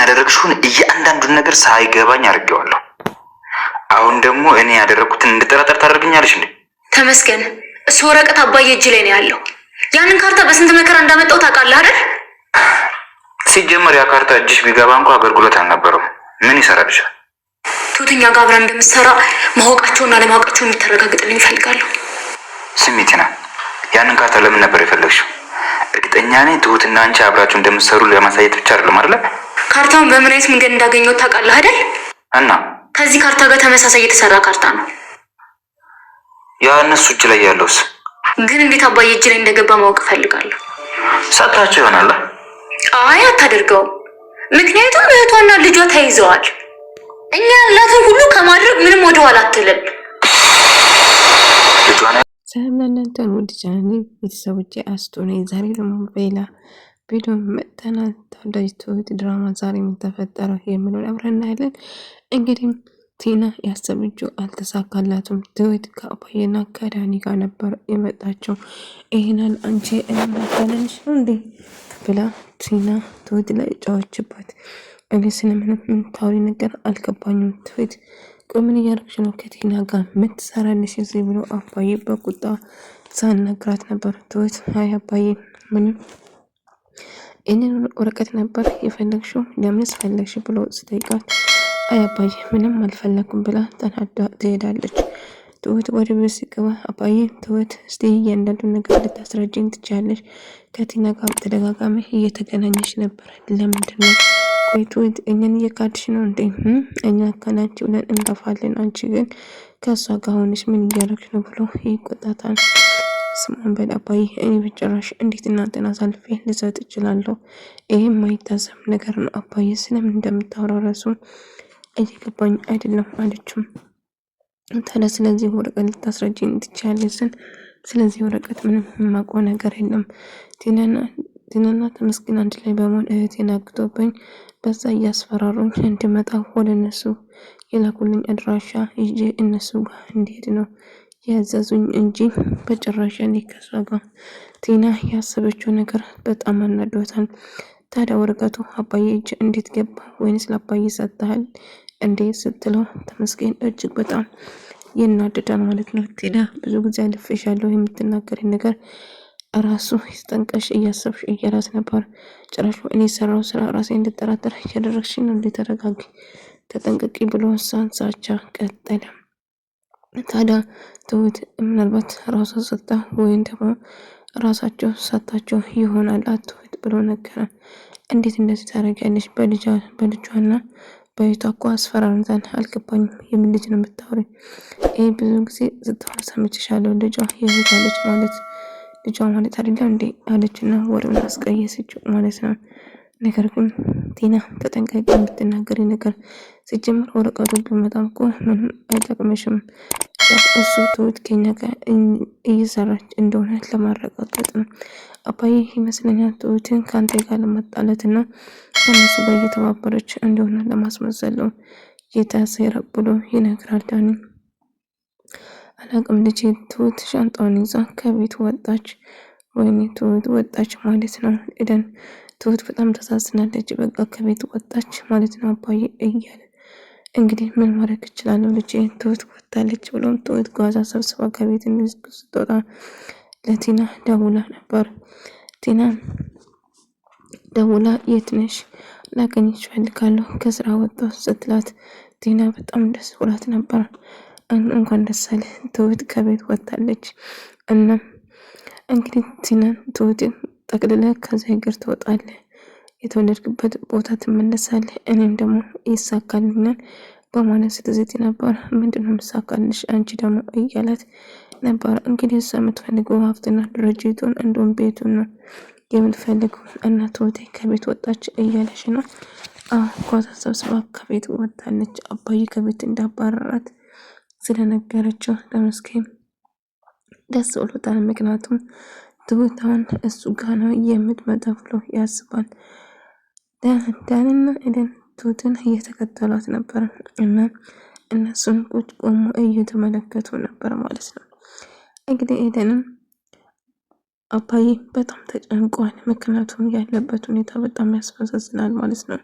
እስካሁን ያደረግሽውን እያንዳንዱን ነገር ሳይገባኝ አድርጌዋለሁ። አሁን ደግሞ እኔ ያደረኩትን እንድጠራጠር ታደርገኛለሽ እንዴ? ተመስገን፣ እሱ ወረቀት አባዬ እጅ ላይ ነው ያለው። ያንን ካርታ በስንት መከራ እንዳመጣው ታውቃለህ አይደል? ሲጀመር ያ ካርታ እጅሽ ቢገባ እንኳን አገልግሎት አልነበረው። ምን ይሰራልሻል? ትሁትኛ ጋር አብረን እንደምትሰራ ማወቃቸውና ለማወቃቸው እንድታረጋግጥልኝ እፈልጋለሁ። ስሚ ቲና፣ ያንን ካርታ ለምን ነበር የፈለግሽው? እርግጠኛ ነኝ ትሁትና አንቺ አብራችሁ እንደምትሰሩ ለማሳየት ብቻ አይደለም አይደል? ካርታውን በምን አይነት መንገድ እንዳገኘው ታውቃለህ አይደል? እና ከዚህ ካርታ ጋር ተመሳሳይ የተሰራ ካርታ ነው። ያ እነሱ እጅ ላይ ያለውስ? ግን እንዴት አባዬ እጅ ላይ እንደገባ ማወቅ እፈልጋለሁ። ሰጣቸው ይሆናል። አይ አታደርገውም። ምክንያቱም እህቷና ልጇ ተይዘዋል። እኛ ያላትን ሁሉ ከማድረግ ምንም ወደኋላ አትልም። ሰላም ለእናንተ ውድ ቻናሌ ቤተሰቦቼ፣ አስቶ ነኝ። ዛሬ ደግሞ በሌላ ቪዲዮ መጥተናል። ተወዳጅ ትሁት ድራማ ዛሬ የምተፈጠረው የሚለውን አብረን እናያለን። እንግዲህ ቲና ያሰበችው አልተሳካላትም። ትሁት ከአባዬና ከዳኒ ጋር ነበር የመጣቸው። ይሄናል አንቺ እናታለንሽ ነው እንዴ ብላ ቲና ትሁት ላይ ጫወችባት። እኔ ስለምንም ታውሪ ነገር አልገባኝም። ትሁት ምን እያደረግሽ ነው? ከቲና ጋር ምትሰራለሽ እዚህ ብሎ አባዬ በቁጣ ሳናግራት ነበር። ትሁት አይ አባዬ ምንም ይህንን ወረቀት ነበር የፈለግሽው? ለምንስ ፈለግሽ ብሎ ስጠይቃት አይ አባዬ ምንም አልፈለኩም ብላ ተናዳ ትሄዳለች። ትሁት ወደ ቤት ሲገባ አባዬ ትሁት እስቲ እያንዳንዱ ነገር ልታስረጅኝ ትችያለሽ? ከቲና ጋር ተደጋጋሚ እየተገናኘሽ ነበር፣ ለምንድን ነው? ቆይ ትሁት እኛን እየካድሽ ነው እንዴ? እኛ ከናንቺ ብለን እንገፋለን፣ አንቺ ግን ከእሷ ጋር ሆነሽ ምን እያደረግሽ ነው ብሎ ይቆጣታል። ስማን በል አባዬ፣ እኔ በጭራሽ እንዴት እናንተን አሳልፌ ልሰጥ እችላለሁ? ይሄ የማይታሰብ ነገር ነው አባዬ፣ ስለምን እንደምታወራ ራሱ እየገባኝ አይደለም አለችም። ታዲያ ስለዚህ ወረቀት ልታስረጅኝ ትችያለሽን? ስለዚህ ወረቀት ምንም የማውቀው ነገር የለም። ቲናና ተመስገን አንድ ላይ በመሆን እህቴን አግቶብኝ በዛ እያስፈራሩኝ እንድመጣ ወደ እነሱ የላኩልኝ አድራሻ ይዤ እነሱ ጋር እንዲሄድ ነው ያዘዙኝ እንጂ በጭራሽ እኔ ከሷ ጋር። ቲና ያሰበችው ነገር በጣም አናዶታል። ታዲያ ወረቀቱ አባዬ እጅ እንዴት ገባ? ወይንስ ለአባዬ ሰጥተሃል እንዴ ስትለው ተመስገን እጅግ በጣም ይናደዳል ማለት ነው። ቲና ብዙ ጊዜ አልፌሻለሁ፣ የምትናገሪ ነገር ራሱ ይስጠንቀሽ እያሰብሽ እያላት ነበር። ጭራሽ እኔ ሰራው ስራ ራሴ እንድጠራጠር እያደረግሽ ነው። እንድተረጋጊ ተጠንቅቂ ብሎ ሳንሳቻ ቀጠለ። ታዲያ ትሁት ምናልባት ራሷ ሰጥታ ወይም ደግሞ ራሳቸው ሰጣቸው ይሆናል ትሁት ብሎ ነገረ። እንዴት እንደዚህ ታደርጊያለሽ? በልጇና በቤቷ እኮ አስፈራርታን አልገባኝም። የምን ልጅ ነው የምታወሪ? ይሄ ብዙ ጊዜ ስታወራ ሰምቼሻለሁ። ልጇ የሄዳለች ማለት ልጇ ማለት አይደለም እንዴ አለችና ወሬውን አስቀየሰችው ማለት ነው። ነገር ግን ቲና ተጠንቀቂ፣ የምትናገሪ ነገር ሲጀምር ወረቀቱ ቢመጣም እኮ ምንም አይጠቅምሽም። እሱ ትሁት ከኛ ጋር እየሰራች እንደሆነ ለማረጋገጥ ነው። አባዬ ይመስለኛል ትሁትን ከአንተ ጋር ለማጣላት እና ከነሱ ጋር እየተባበረች እንደሆነ ለማስመሰል ነው የታሰረ ብሎ ይነግራል ዳኒ። አላቅም ልጄ። ትሁት ሻንጣውን ይዛ ከቤት ወጣች። ወይኔ ትሁት ወጣች ማለት ነው። ኤደን ትሁት በጣም ተሳዝናለች። በቃ ከቤት ወጣች ማለት ነው አባዬ እያለ እንግዲህ ምን ማድረግ እችላለሁ ልጄ፣ ትሁት ወጣለች ብሎም ትሁት ጓዛ ሰብስባ ከቤት ስትወጣ ለቲና ደውላ ነበር። ቲና ደውላ የት ነሽ? ላገኝሽ እፈልጋለሁ ከስራ ወጣሁ ስትላት ቲና በጣም ደስ ብሏት ነበር። እንኳን ደስ አለህ ትሁት ከቤት ወጣለች። እና እንግዲህ ቲናን ትሁትን ጠቅልለህ ከዚህ ሀገር ትወጣለህ፣ የተወለድክበት ቦታ ትመለሳለህ፣ እኔም ደግሞ ይሳካልኛል በማለት ስትዝት ነበር። ምንድነው የምሳካልሽ አንቺ ደግሞ እያላት ነበር። እንግዲህ እሷ የምትፈልገው ሀብትና ድርጅቱን እንዲሁም ቤቱን ነው የምትፈልገው። እና ትሁቴ ከቤት ወጣች እያለሽ ነው? ጓዛ ሰብስባ ከቤት ወጣለች። አባዬ ከቤት እንዳባረራት ስለነገረችው ተመስገን ደስ ብሎታል። ምክንያቱም ትሁት አሁን እሱ ጋር ነው የምትመጣ ብሎ ያስባል። ዳንና ኤደን ትሁትን እየተከተሏት ነበር እና እነሱን ቁጭ ቆሞ እየተመለከቱ ነበር ማለት ነው። እንግዲህ ኤደንም አባዬ በጣም ተጨንቋል። ምክንያቱም ያለበት ሁኔታ በጣም ያስፈዛዝናል ማለት ነው።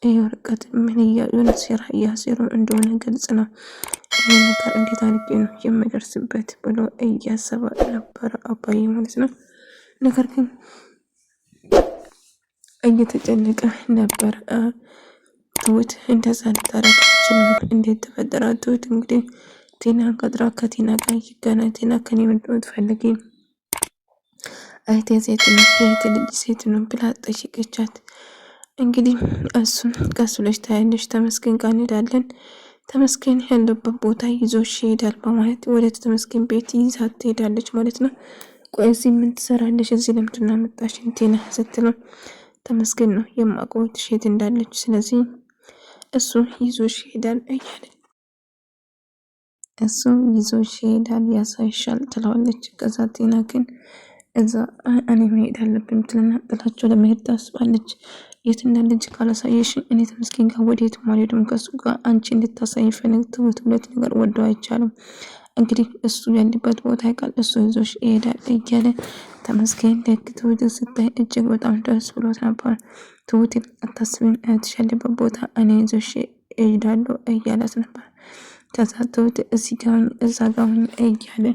ይህ ወረቀት ምን እያሉን ሴራ እያሴሩ እንደሆነ ግልጽ ነው። ይህ ነገር እንዴት አድርጌ ነው የምደርስበት ብሎ እያሰበ ነበረ አባዬ ማለት ነው። ነገር ግን እየተጨነቀ ነበር። ትሁት እንደዛ ልታረግ አትችልም። እንዴት ተፈጠረ? ትሁት እንግዲህ ቲና ቀጥራ ከቲና ጋር ይገናኝ። ቲና ከኔ ምንድን ነው ትፈልጊ? እህቴ ሴት ነው የእህቴ ልጅ ሴት ነው ብላ ጠይቀቻት። እንግዲህ እሱም ቀስ ብለሽ ታያለሽ፣ ተመስገን ጋር እንሄዳለን፣ ተመስገን ያለበት ቦታ ይዞሽ ይሄዳል በማለት ወደ ተመስገን ቤት ይዛት ትሄዳለች ማለት ነው። ቆይ እዚህ ምን ትሰራለች? እዚህ ለምንድን ነው ያመጣሽኝ? ቲና ስትለው ተመስገን ነው የማውቀው ትሸት እንዳለች፣ ስለዚህ እሱ ይዞሽ ይሄዳል እያለ እሱ ይዞሽ ይሄዳል ያሳይሻል ትለዋለች። ከዛ ቲና ግን እዛ እኔ መሄድ አለብኝ ትልና ጥላቸው ለመሄድ ታስባለች። የት እንዳለች ካላሳየሽ እኔ ተመስገን ጋር ወዴት አልሄድም፣ ከሱ ጋር አንቺ እንድታሳይ ፈለግ ትሁት ሁለት ነገር ወደው አይቻልም። እንግዲህ እሱ ያለበት ቦታ ያውቃል፣ እሱ ይዞሽ ይሄዳል እያለ ተመስገን ልክ ትሁት ስታይ እጅግ በጣም ደስ ብሎት ነበር። ትሁት አታስቢን፣ እህትሽ ያለበት ቦታ እኔ ይዞሽ እሄዳለሁ እያላት ነበር። ከዛ ትሁት እዚህ ጋር እዛ ጋር እያለ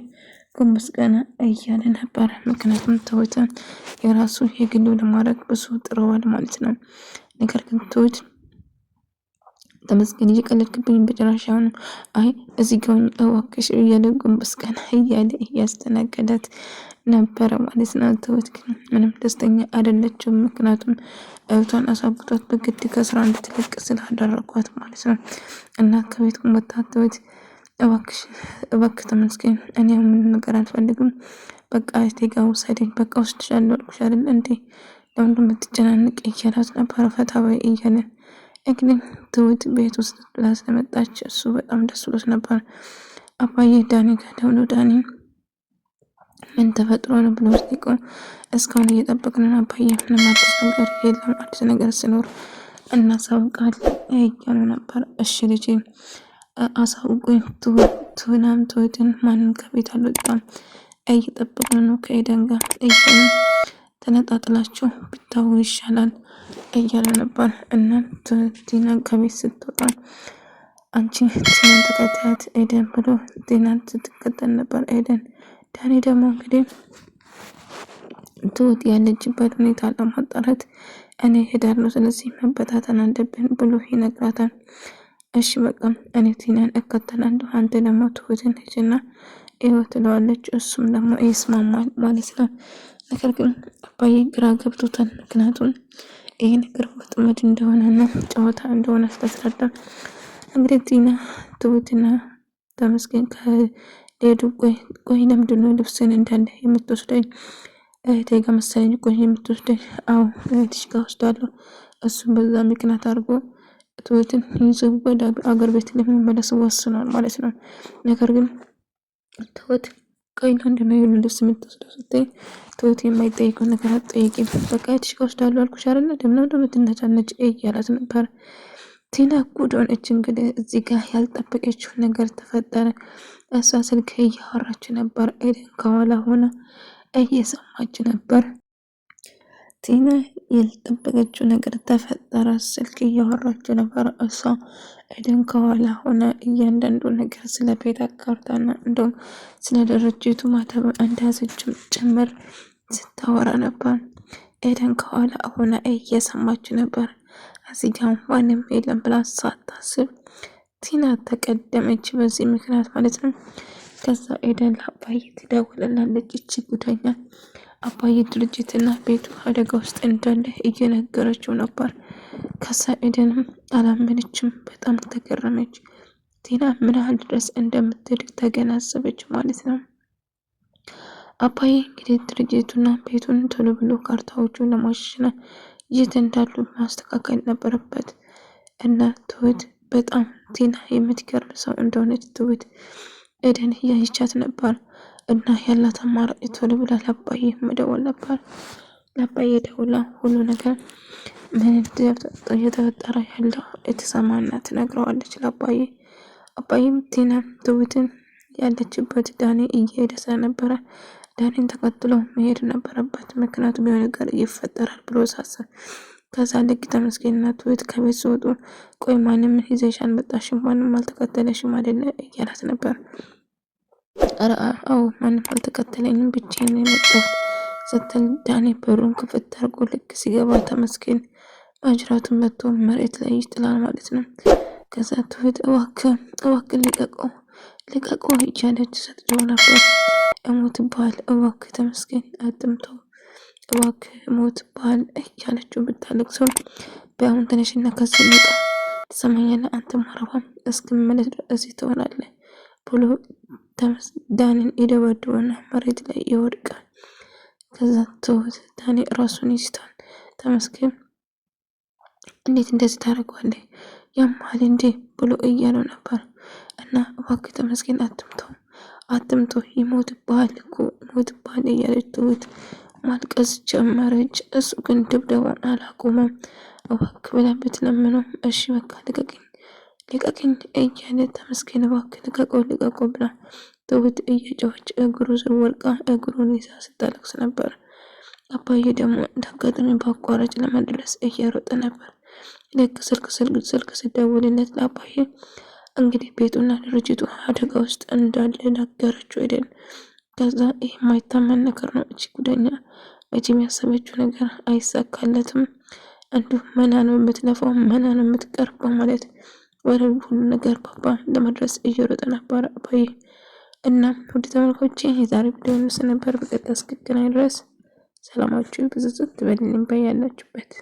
ጎንበስ ቀና እያለ ነበር። ምክንያቱም ትሁትን የራሱ የግሉ ለማድረግ ብዙ ጥረዋል ማለት ነው። ነገር ግን ትሁት ተመስገን እየቀለድክብኝ በጭራሽ አሁንም አይ እዚህ ጋር እባክሽ እያለ ጎንበስ ቀና እያለ እያስተናገዳት ነበረ ማለት ነው። ትሁት ግን ምንም ደስተኛ አይደለችም። ምክንያቱም እህቷን አሳብቷት በግድ ከስራ እንድትለቅ ስላደረጓት ማለት ነው። እና ከቤት ወጣት ትሁት እባክህ ተመስገን እኔ ምን ነገር አልፈልግም፣ በቃ እቴጋ ውሰደኝ፣ በቃ ወስድሻለሁ አልኩሽ አይደል እንዴ ለምንድን የምትጨናንቅ እያላት ነበር። ፈታ በይ እያለ እንግዲህ ትሁት ቤት ውስጥ ብላ ስለመጣች እሱ በጣም ደስ ብሎት ነበር። አባዬ ዳኒ ጋር ደውሎ ዳኒ ምን ተፈጥሮ ነው ብሎ ሲጠይቀው እስካሁን እየጠበቅን ነው አባዬ፣ ምንም አዲስ ነገር የለም፣ አዲስ ነገር ሲኖር እናሳውቃለን እያሉ ነበር። እሺ ልጄ አሳውቁኝ፣ ትሁትን ማንም ከቤት አልወጣም እየጠበቅን ነው ከኤደን ጋር እያሉ ተነጣጥላችሁ ብታው ይሻላል እያለ ነበር። እና ቲና ከቤት ስትወጣ አንቺ ቲናን ተከታያት ኤደን ብሎ ቲናን ስትከተል ነበር ኤደን። ዳኒ ደግሞ እንግዲህ ትሁት ያለችበት ሁኔታ ለማጣራት እኔ ሄዳለሁ፣ ስለዚህ መበታተን አለብን ብሎ ይነግራታል። እሺ በቃ እኔ ቲናን እከተላለሁ፣ አንተ ደግሞ ትሁትን ሂጂና ይኸው ትለዋለች። እሱም ደግሞ ይስማማል ማለት ነው። ነገር ግን አባዬ ግራ ገብቶታል። ምክንያቱም ይሄ ነገር ወጥመድ እንደሆነና ጨዋታ እንደሆነ ስለተረዳ እንግዲህ ቲና ትሁትና ተመስገን ከሄዱ ቆይ ለምንድን ነው ልብስን እንዳለ የምትወስደኝ? እህቴ ጋር መሰለኝ ቆይ የምትወስደኝ። አዎ እህትሽ ጋር ወስዳለሁ። እሱም በዛ ምክንያት አድርጎ ትሁትን ይዞ ወደ አገር ቤት ለመመለስ ወስኗል ማለት ነው። ነገር ግን ትሁት ቆይ ለምንድን ነው የሁሉ ልብስ የምትወስደው ስትይ ትሁት የማይጠይቀው ነገር አትጠይቂም፣ በቃ እህትሽ ጋር ወስዳለሁ አልኩሽ አይደል ለምን እንደምትነጫነጭ እያላት ነበር። ቲና ጉድ ሆነች። እንግዲህ እዚህ ጋር ያልጠበቀችው ነገር ተፈጠረ። እሷ ስልክ እያወራች ነበር፣ ኤደን ከኋላ ሆና እየሰማች ነበር። ቲና ያልጠበቀችው ነገር ተፈጠረ። ስልክ እያወራች ነበር እሷ ኤደን ከኋላ ሆና እያንዳንዱ ነገር ስለ ቤት አጋርታና እንደውም ስለ ድርጅቱ ማተብ እንዳያዘችም ጭምር ስታወራ ነበር። ኤደን ከኋላ ሆና እየሰማች ነበር። እዚህ ጋር ማንም የለም ብላ ሳታስብ ቲና ተቀደመች፣ በዚህ ምክንያት ማለት ነው። ከዛ ኤደን ለአባዬ ትደውልላለች። እቺ ጉደኛ አባዬ ድርጅትና ቤቱ አደጋ ውስጥ እንዳለ እየነገረችው ነበር። ከዛ ኤደንም አላመነችም፣ በጣም ተገረመች። ቲና ምን ያህል ድረስ እንደምትሄድ ተገናዘበች ማለት ነው። አባዬ እንግዲህ ድርጅቱና ቤቱን ቶሎ ብሎ ካርታዎቹን ለማሻሻል የት እንዳሉ ማስተካከል ነበረበት። እና ትሁት በጣም ቲና የምትገርም ሰው እንደሆነች ትሁት ኤደን እያየቻት ነበር። እና ያላት አማራጭ ቶሎ ብላ ለአባዬ መደወል ነበር። ለአባዬ ደውላ ሁሉ ነገር ምን እየተፈጠረ ያለው የተሰማና ትነግረዋለች ለአባዬ። አባዬም ቲና ትሁትን ያለችበት ዳኒ እየሄደ ስለነበረ ዳኒን ተከትሎ መሄድ ነበረበት። ምክንያቱም የሆነ ነገር ይፈጠራል ብሎ ሳሰብ ከዛ ልክ ተመስገንና ትሁት ከቤት ሲወጡ ቆይ ማንም ይዘሽ አልመጣሽም? ማንም አልተከተለሽም አይደለ እያላት ነበር። ኧረ አዎ ማንም አልተከተለኝም ብቻዬን ነው የመጣሁት ስትል ዳኒ በሩን ክፍት አድርጎ ልክ ሲገባ ተመስገን ማጅራቱን መቶ መሬት ላይ ይጥላል ማለት ነው። ከዛ ትሁት እባክህ ልቀቀው እያለች ስትጮህ ነበር። እሞትብሃል እባክህ ተመስገን አትምተው እባክህ እሞትብሃል እያለችው ብታለቅሰው በአሁን ተነሽና ከዚህ እንውጣ ትሰማኛለህ አንተ ማረባም እስክመለስ ድረስ እዚህ ትሆናለህ ብሎ ዳኒን ይደበድበውና መሬት ላይ ይወድቃል። ከዛ ትሁት ዳኒ ራሱን ይስታል። ተመስገን እንዴት እንደዚህ ታደርገዋለህ ያማል እንዴ ብሎ እያለው ነበር። እና እባክህ ተመስገን አትምተው ይሞትብሃል እኮ ይሞትብሃል እያለች ትሁት ማልቀስ ጀመረች። እሱ ግን ድብደባውን አላቆመም። እባክህ ብላ ብትለምነው እሺ በቃ ልቀቅኝ እያለ ተመስገን እባክህ ልቀቀው ብላ ትሁት እየጮኸች እግሩ ስር ወድቃ እግሩን ይዛ ስታለቅስ ነበር። አባዬ ደግሞ እንዳጋጣሚ በአቋራጭ ለመድረስ እየሮጠ ነበር። ልክ ስልክ ስደውልለት ለአባዬ እንግዲህ ቤቱና ድርጅቱ አደጋ ውስጥ እንዳለ ነገረችው አይደል። ከዛ ይህ የማይታመን ነገር ነው። እቺ ጉደኛ መቼም ያሰበችው ነገር አይሳካለትም። እንዲሁም መና ነው የምትለፋው መና ነው የምትቀርበው ማለት ወደ ሁሉ ነገር ባባ ለመድረስ እየሮጠ ነበር አባዬ። እና ውድ ተመልካቾቼ የዛሬ ቪዲዮ ነበር። በቀጣይ እስክንገናኝ ድረስ ሰላማችሁ ብዙ ትበልልኝ በያላችሁበት።